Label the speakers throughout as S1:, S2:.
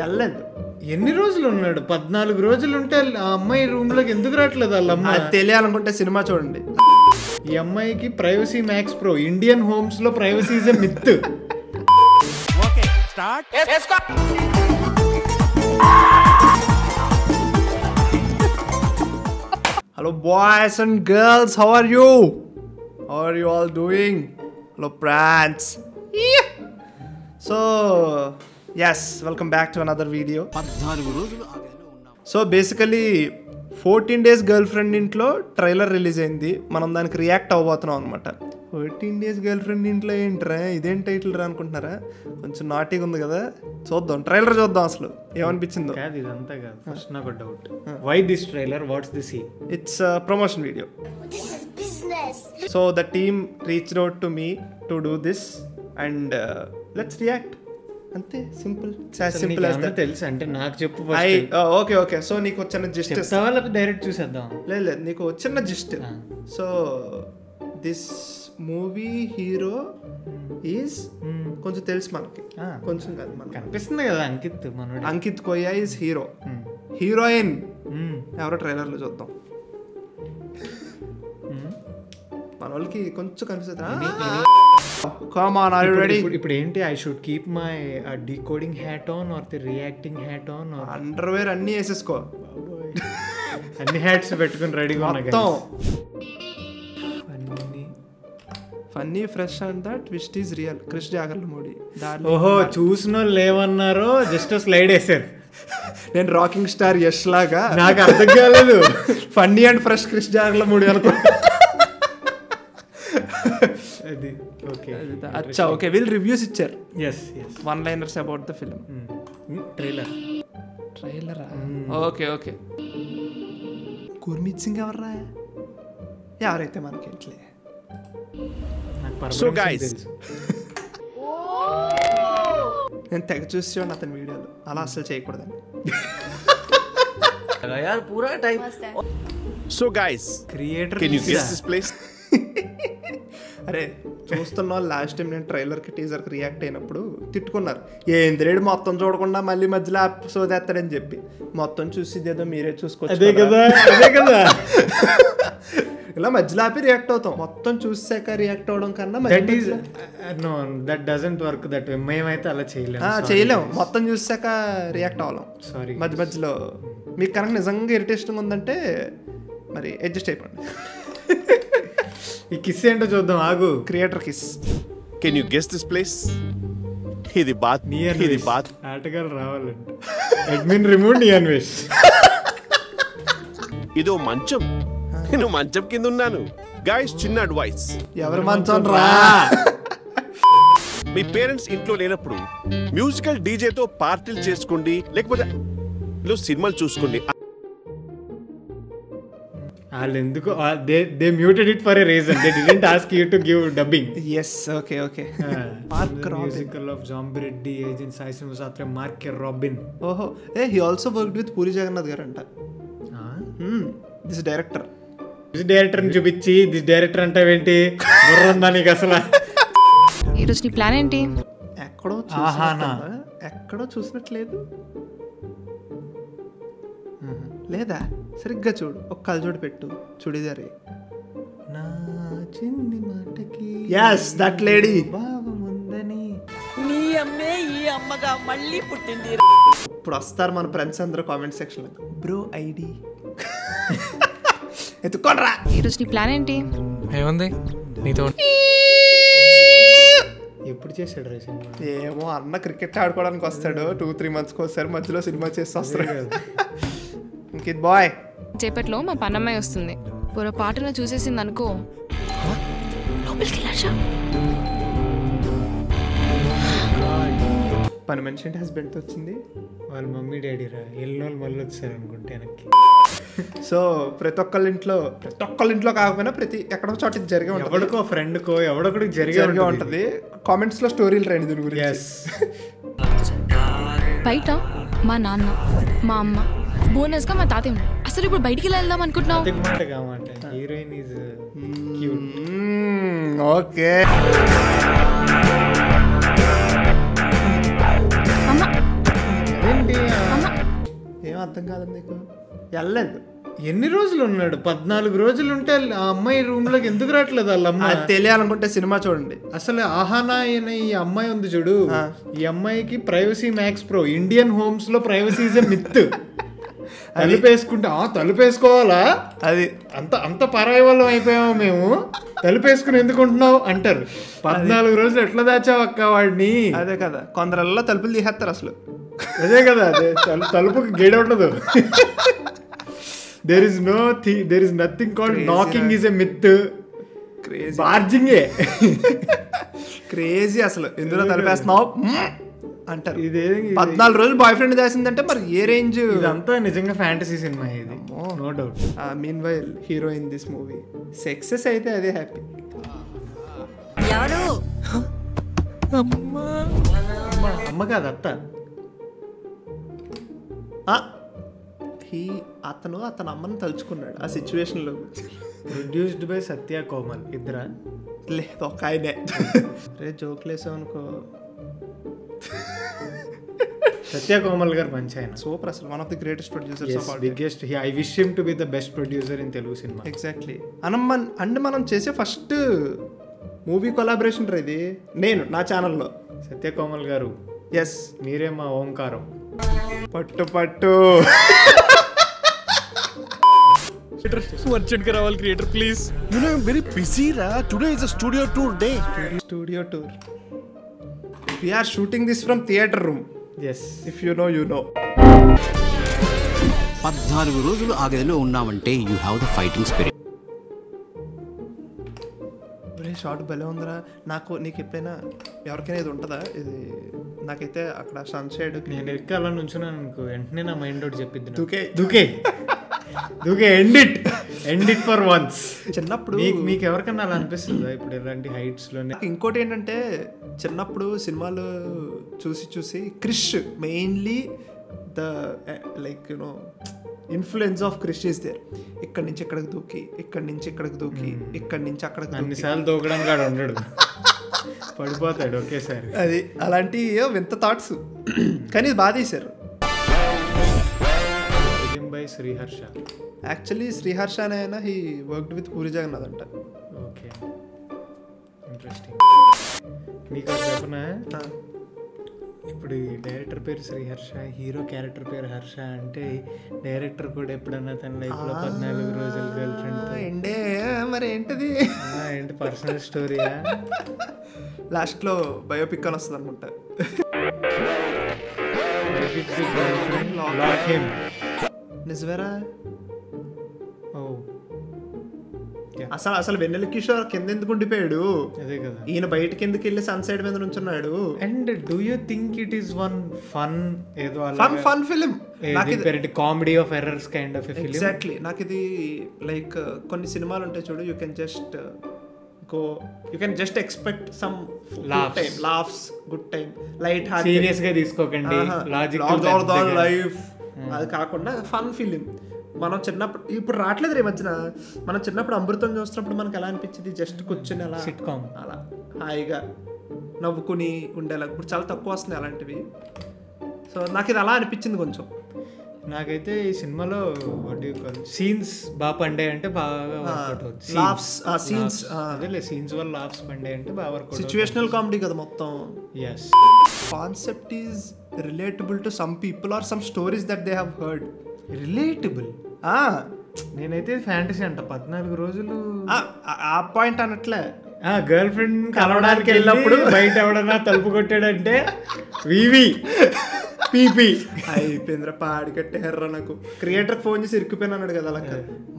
S1: వెళ్ళలేదు.
S2: ఎన్ని రోజులు ఉన్నాడు? 14 రోజులు ఉంటే ఆ అమ్మాయి రూమ్ లోకి ఎందుకు రావట్లేదు వాళ్ళ అమ్మ?
S1: తెలియాలనుకుంటే సినిమా చూడండి.
S2: ఈ అమ్మాయికి privacy max pro. Indian homes లో privacy is a myth.
S3: Okay start.
S1: Hello boys and girls, how are you? How are you all doing? Hello friends. Yeah. So yes, welcome back to another video.
S3: 14 రోజులు
S1: so basically 14 days girl friend ఇంట్లో trailer release అయింది. మనం దానికి react అవ్వబోతున్నాం అనమాట. 14 days girl friend ఇంట్లో ఏంట్రా ఇదేం title రా అనుకుంటున్నారా? కొంచెం నాటీగా ఉంది కదా, చూద్దాం ట్రైలర్ చూద్దాం అసలు ఏమనిపించిందో.
S2: కాదు ఇదంతా కాదు, ఫస్ట్ నాకు doubt. Why this trailer? What's the scene?
S1: It's promotion video. So the team reached out to me to do this and let's react. అంతే, సింపుల్ సింపుల్
S2: తెలుసు. అంటే నాకు చెప్పు.
S1: Okay okay. సో నీకు చిన్న జిస్ట్
S2: డైరెక్ట్ చూసేద్దాం. లేదు
S1: నీకు చిన్న gist. So this movie hero is కొంచెం తెలుసు మనకి, కొంచెం కాదు మనకి
S2: కనిపిస్తుంది కదా,
S1: అంకిత్ కొయ్యా ఈజ్ హీరో. హీరోయిన్ ఎవరో ట్రైలర్ లో చూద్దాం. మన వాళ్ళకి కొంచెం కనిపిస్తుంది. Come on, are you ready?
S2: ఇప్పుడు ఏంటి? I should keep my decoding hat on or the reacting hat on or
S1: underwear అన్ని వేసేసుకో.
S2: అన్ని హ్యాట్స్ పెట్టుకుని రెడీగా ఉన్నా.
S1: Funny fresh and that twist is real. Krish Jagarlamudi.
S2: ఓహో, చూసిన వాళ్ళు ఏమన్నారో జస్ట్ స్లైడ్ వేసారు.
S1: నేను రాకింగ్ స్టార్ యష్ లాగా
S2: నాకు అర్థం కాలేదు.
S1: Funny and fresh Krish Jagarlamudi అనుకో. అచ్చా ఓకే. వీళ్ళు రివ్యూస్ ఇచ్చారు. One liners about the film. ట్రైలరా? Okay okay. గుర్మీత్ సింగ్ ఎవర్రా? ఎవరైతే మనకి
S3: సో గైస్
S1: నేను తెగ చూసి అతని వీడియోలు అలా అసలు చేయకూడదని.
S3: So guys
S2: creator
S3: can you guess this place?
S1: అరే చూస్తున్న వాళ్ళు లాస్ట్ టైం నేను ట్రైలర్కి టీజర్కి రియాక్ట్ అయినప్పుడు తిట్టుకున్నారు. ఏంద్రేడు మొత్తం చూడకుండా మళ్ళీ మధ్యలో సోదేస్తాడని చెప్పి. మొత్తం చూసి ఏదో మీరే చూసుకోవచ్చు
S2: కదా.
S1: ఇలా మధ్యలో ఆపి రియాక్ట్ అవుతాం. మొత్తం చూసాక రియాక్ట్ అవడం కన్నా
S2: దట్ డజంట్ వర్క్ దట్. మేమైతే అలా
S1: చేయలేము. మొత్తం చూసాక రియాక్ట్ అవ్వలేం. సారీ, మధ్య మధ్యలో మీకు కనుక నిజంగా ఇరిటేషన్ ఉందంటే మరి అడ్జస్ట్ అయిపోండి.
S2: ఈ కిస్ ఏంటో చూద్దాం, ఆగు.
S1: Creator kiss.
S3: Can you guess this place? ఇది బాత్. ఇది బాత్.
S2: ఆటగాళ్ళు రావాలంటే అడ్మిన్ రిమూవ్ నియన్ వేష్.
S3: ఇదో మంచం. నేను మంచం కింద ఉన్నాను. గైస్ చిన్న అడ్వైస్.
S1: ఎవరు మంచం రా?
S3: మీ పేరెంట్స్ ఇంట్లో లేనప్పుడు మ్యూజికల్ డీజేతో పార్టీలు చేసుకోండి, లేకపోతే సినిమాలు చూసుకోండి.
S2: వాళ్ళు ఎందుకు they muted it for a reason. They didn't ask you to give dubbing.
S1: Yes, okay. Mark Robin.
S2: Musical of Zombie Reddy, Agent Sai Satre, Mark Robin.
S1: Oh, he also worked with Puri Jagannath garanta. This director.
S2: This director ni chupichi, this director anta ఏంటి? బుర్రందా నీకు అసలు?
S4: ఈ రోజు నీ plan ఏంటి?
S1: ఎక్కడో చూసినట్లేదు. లేదా సరిగ్గా చూడు, ఒక కళ్ళజోడు పెట్టు. చూడిదారే నా చిన్ని మాటకి. yes, that lady. భావముందని
S5: నీ అమ్మే ఈ అమ్మగా మళ్ళీ పుట్టింది.
S1: ఇప్పుడు వస్తారు మన ఫ్రెండ్స్ అందరూ కామెంట్ సెక్షన్ లో, బ్రో ఐడి ఎత్తుకోనరా.
S4: ఈ రోజు నీ ప్లాన్ ఏంటి?
S6: ఏముంది నీతో?
S2: ఎప్పుడు చేశాడు రా సినిమా?
S1: ఏమో అన్న క్రికెట్ ఆడుకోవడానికి వస్తాడు 2-3 monthsకి ఒకసారి, మధ్యలో సినిమా చేసి వస్తాడు. ఇంకిద్ బాయ్.
S4: చేపట్లో మా పన్నమ్మాయి వస్తుంది. పొరపాటున చూసేసింది అనుకో,
S1: పని మనిషి అంటే హస్బెండ్ తో వచ్చింది.
S2: వాళ్ళ మమ్మీ డాడీ రా, ఎల్లోళ్ళు మళ్ళీ వచ్చారు అనుకుంటే వెనక్కి.
S1: సో ప్రతి ఒక్కళ్ళ ఇంట్లో కాకపోయినా ప్రతి ఎక్కడో చోట జరిగే ఉంటుంది.
S2: ఎవరికో ఫ్రెండ్కో ఎవడొకడికి జరిగే
S1: ఉంటుంది. కామెంట్స్ లో స్టోరీలు రండి దీని గురించి.
S4: బయట మా నాన్న, మా అమ్మ, బోనస్ గా మా తాతయ్య ఉన్నారు. అసలు ఇప్పుడు బయటికి వెళ్దాం అనుకుంటున్నావు?
S2: Heroine is cute.
S1: ఓకే.
S4: అమ్మ
S2: ఏంటి
S1: ఏం అర్థం కాలేదు నీకు? వెళ్ళలేదు.
S2: ఎన్ని రోజులు ఉన్నాడు? 14 రోజులు ఉంటే ఆ అమ్మాయి రూమ్ లోకి ఎందుకు రావట్లేదు వాళ్ళ అమ్మ?
S1: అది తెలియాలనుకుంటే సినిమా చూడండి.
S2: అసలు ఆహానా అనే ఈ అమ్మాయి ఉంది చూడు, ఈ అమ్మాయికి privacy max pro. Indian homes లో ప్రైవసీ ఇస్ ఎ మిత్. తలుపేసుకుంటే తలుపేసుకోవాలా,
S1: అది
S2: అంత అంత పరాయి వాళ్ళం అయిపోయాము మేము, తలుపేసుకుని ఎందుకుంటున్నావు అంటారు. 14 రోజులు ఎట్లా దాచావు అక్క వాడిని?
S1: అదే కదా, కొందరల్లో తలుపులు తీసేస్తారు అసలు.
S2: అదే కదా, అదే తలుపుకి గేడ ఉండదు. there is nothing called knocking is a myth.
S1: Crazy
S2: బార్జింగే
S1: క్రేజీ అసలు. ఎందులో తలిపేస్తున్నావు అంటారు.
S2: ఇదే
S1: 14 రోజులు బాయ్ ఫ్రెండ్ చేసిందంటే మరి ఏ రేంజ్?
S2: ఇదంతా నిజంగా ఫ్యాంటసీ సినిమా ఇది, no doubt.
S1: Meanwhile hero in this movie success అయితే అదే హ్యాపీ.
S5: ఎవరు?
S2: అమ్మ కాదు, అత్త.
S1: అతను అమ్మని తలుచుకున్నాడు ఆ సిచ్యువేషన్ లో.
S2: ప్రొడ్యూస్డ్ బై సత్య కోమల్. ఇద్దరా?
S1: లేదు, ఒక ఆయనే. రే జోక్లు వేసావు అనుకో.
S2: సత్య కోమల్ గారు మంచి ఆయన,
S1: సూపర్ అసలు. One of the greatest producers of all.
S2: Biggest. I wish him to be the best producer in Telugu cinema.
S1: Exactly. అంటే మనం చేసే ఫస్ట్ మూవీ కొలాబరేషన్ రా ఇది, నా ఛానల్లో.
S2: సత్య కోమల్ గారు,
S1: ఎస్,
S2: మీరే మా ఓంకారం.
S1: పట్టు పట్టు.
S6: అర్జెంట్ గా రావాలి creator please.
S3: You know, I'm very busy, ra. Today is a studio tour day.
S1: Studio tour. We are shooting this from theater room.
S2: Yes.
S1: If you know, you know.
S7: 14 రోజులు ఆ గదిలో ఉన్నామంటే you have the fighting spirit.
S1: Short భలే ఉందరా. నీకు ఎప్పుడైనా ఎవరికైనా ఇది ఉంటుందా? ఇది నాకైతే అక్కడ సన్షైడ్
S2: నేను ఎక్కి అలా నుంచున్నాను అనుకో, వెంటనే నా మైండ్ అవుట్ చెప్పిద్ది,
S1: దూకే
S2: ఎండ్ ఇట్ ఫర్ వన్స్.
S1: చిన్నప్పుడు
S2: మీకు ఎవరికన్నా అలా అనిపిస్తుందా ఇప్పుడు ఇలాంటి హైట్స్ లోనే?
S1: ఇంకోటి ఏంటంటే, చిన్నప్పుడు సినిమాలు చూసి Krish mainly the like you know influence of Krish is there. ఇక్కడి నుంచి ఇక్కడికి దూకి, ఇక్కడి నుంచి ఇక్కడికి దూకి, ఇక్కడి నుంచి అక్కడికి
S2: అన్నిసార్లు దూకడం కాడ ఉండడు, పడిపోతాడు ఒకేసారి.
S1: అది అలాంటి వింత థాట్స్. కానీ ఇది బాగా తీశారు.
S2: బై శ్రీహర్ష.
S1: యాక్చువల్లీ శ్రీహర్ష అనే ఆయన he worked with Puri Jagannadh అంట.
S2: Okay, interesting. నీకు చెప్పనా, ఇప్పుడు ఈ డైరెక్టర్ పేరు శ్రీహర్ష, హీరో క్యారెక్టర్ పేరు హర్ష అంటే డైరెక్టర్ కూడా ఎప్పుడన్నా తన లైఫ్ లో 14 రోజులు గర్ల్ ఫ్రెండ్
S1: మరి ఏంటిది?
S2: ఏంటి పర్సనల్ స్టోరీయా?
S1: లాస్ట్ లో బయోపిక్ అని వస్తుంది అనుకుంటా. నిజమేరా? అసలు వెన్నెల కిషోర్ కింద ఎందుకు ఉండిపోయాడు?
S2: అదే కదా,
S1: ఈయన బయటకి ఎందుకు వెళ్ళి సన్సైడ్ మీద నుంచున్నాడు?
S2: And do you think it is one fun ఏదో
S1: fun film,
S2: comedy of errors kind of film?
S1: Exactly. నాకు ఇది లైక్ కొన్ని సినిమాలు ఉంటాయి చూడు, you can just expect some laughs, good time, light heart,
S2: serious గా తీసుకోకండి, లాజిక్
S1: లైఫ్. అది కాకుండా ఫన్ ఫిలిం. మనం చిన్నప్పుడు, ఇప్పుడు రావట్లేదు రే మధ్యన, మనం చిన్నప్పుడు అమృతం చూస్తున్నప్పుడు మనకు ఎలా అనిపించింది? జస్ట్ కూర్చొని అలా
S2: సిట్కామ్
S1: అలా హాయిగా నవ్వుకుని ఉండేలా. ఇప్పుడు చాలా తక్కువ వస్తున్నాయి అలాంటివి. సో నాకు ఇది అలా అనిపించింది కొంచెం.
S2: నాకైతే ఈ సినిమాలో సీన్స్ బాగా పండే అంటే బాగా
S1: సీన్స్
S2: వల్ల లాఫ్స్ పండే అంటే బాగా వర్క్.
S1: సిచ్యువేషనల్ కామెడీ కదా మొత్తం.
S2: Yes,
S1: concept is relatable to some people or some stories that they have heard.
S2: Relatable. నేనైతే ఫ్యాంటసీ అంట 14 రోజులు
S1: ఆ పాయింట్ అనట్లే.
S2: గర్ల్ ఫ్రెండ్ కలవడానికి వెళ్ళినప్పుడు బయట ఎవడన్నా తలుపు కొట్టాడంటే వివి పీపీ
S1: అయిపోయిందిరా, పాడి కట్టేహర్రా. నాకు క్రియేటర్ ఫోన్ చేసి ఇరుక్కుపోయినా అన్నాడు కదా అలా.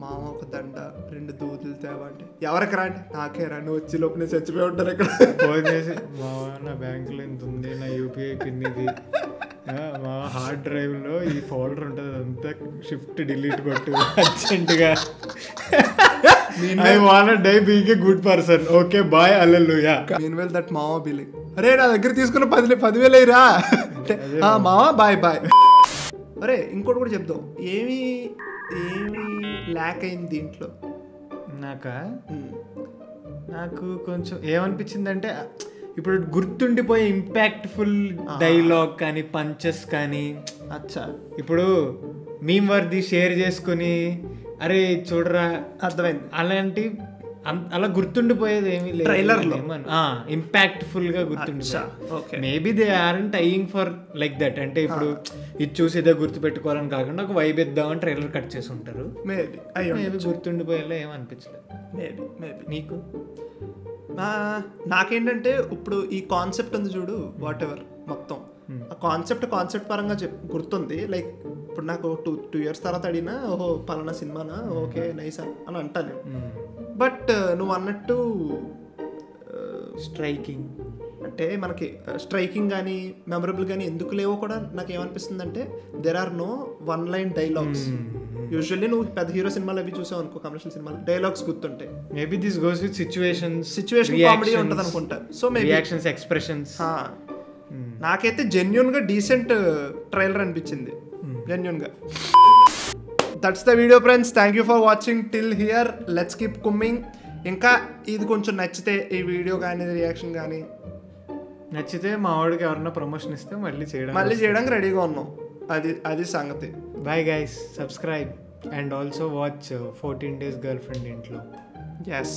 S1: మామ ఒక దండ 2 దూదులు తేవా అంటే ఎవరికి రా అంటే నాకే రా, నువ్వు వచ్చి లోపు నేను చచ్చిపోయి ఉంటాను ఇక్కడ.
S2: ఫోన్ చేసి మావా నా బ్యాంకులో ఇంత ఉంది, నా యూపీఐ పిన్ ఇది, మా హార్డ్ డ్రైవ్ లో ఈ ఫోల్డర్ ఉంటుంది, అదంతా షిఫ్ట్ డిలీట్ కొట్టు అర్జెంట్గా. I wanna die being a good person. Okay, bye, hallelujah.
S1: Meanwhile that మామ be like, అరే నా దగ్గర తీసుకున్న 10,000 అయ్యిరా మామ, బాయ్. అరే ఇంకోటి కూడా చెప్దాం, ఏమి ల్యాక్ అయింది దీంట్లో
S2: నాకు కొంచెం ఏమనిపించింది అంటే, ఇప్పుడు గుర్తుండిపోయే ఇంపాక్ట్ఫుల్ డైలాగ్ కానీ పంచెస్ కానీ
S1: అచ్చా
S2: ఇప్పుడు మీమ్ వర్ది షేర్ చేసుకుని అరే చూడరా
S1: అర్థమైంది.
S2: అలాంటి అలా గుర్తుండిపోయేది ఏమీ లేదు
S1: ట్రైలర్లో
S2: ఇంపాక్ట్ఫుల్ గా
S1: ఓకే.
S2: గుర్తుండిపోయి maybe they aren't eyeing for like that. అంటే ఇప్పుడు ఇది చూసి ఇదే గుర్తు పెట్టుకోవాలని కాకుండా ఒక వైబ్ ఇద్దామని ట్రైలర్ కట్ చేసి ఉంటారు. మేబీ గుర్తుండిపోయేలా ఏమనిపించలేదు.
S1: మేబీ
S2: నీకు
S1: నాకేంటంటే ఇప్పుడు ఈ కాన్సెప్ట్ ఉంది చూడు, వాట్ ఎవర్ మొత్తం ఆ కాన్సెప్ట్ పరంగా గుర్తుంది. లైక్ ఇప్పుడు నాకు టూ ఇయర్స్ తర్వాత అడిగినా ఓహో పలానా సినిమానా ఓకే నైస్ అని అంటాను. బట్ నువ్వు అన్నట్టు
S2: స్ట్రైకింగ్
S1: అంటే మనకి స్ట్రైకింగ్ కానీ మెమరబుల్ కానీ ఎందుకు లేవో కూడా నాకు ఏమనిపిస్తుంది అంటే there are no one line dialogues. Usually నువ్వు పెద్ద హీరో సినిమాలు అవి చూసావు అనుకో, కమర్షియల్ సినిమాలు డైలాగ్స్ గుర్తుంటాయి.
S2: Maybe this goes with situation
S1: comedy ఉంటుంది అనుకుంటా. So maybe
S2: reactions expressions.
S1: నాకైతే జెన్యున్ గా డీసెంట్ ట్రైలర్ అనిపించింది, జెన్యున్ గా. That's the video friends, thank you for watching till here. Let's keep coming. ఇంకా ఇది కొంచెం నచ్చితే ఈ వీడియో కానీ రియాక్షన్ కానీ
S2: నచ్చితే మా వాడికి ఎవరన్నా ప్రమోషన్ ఇస్తే మళ్ళీ
S1: చేయడానికి రెడీగా ఉన్నాం. అది సంగతి.
S2: Bye guys, subscribe and also watch 14 Days Girlfriend ఇంట్లో.
S1: ఎస్.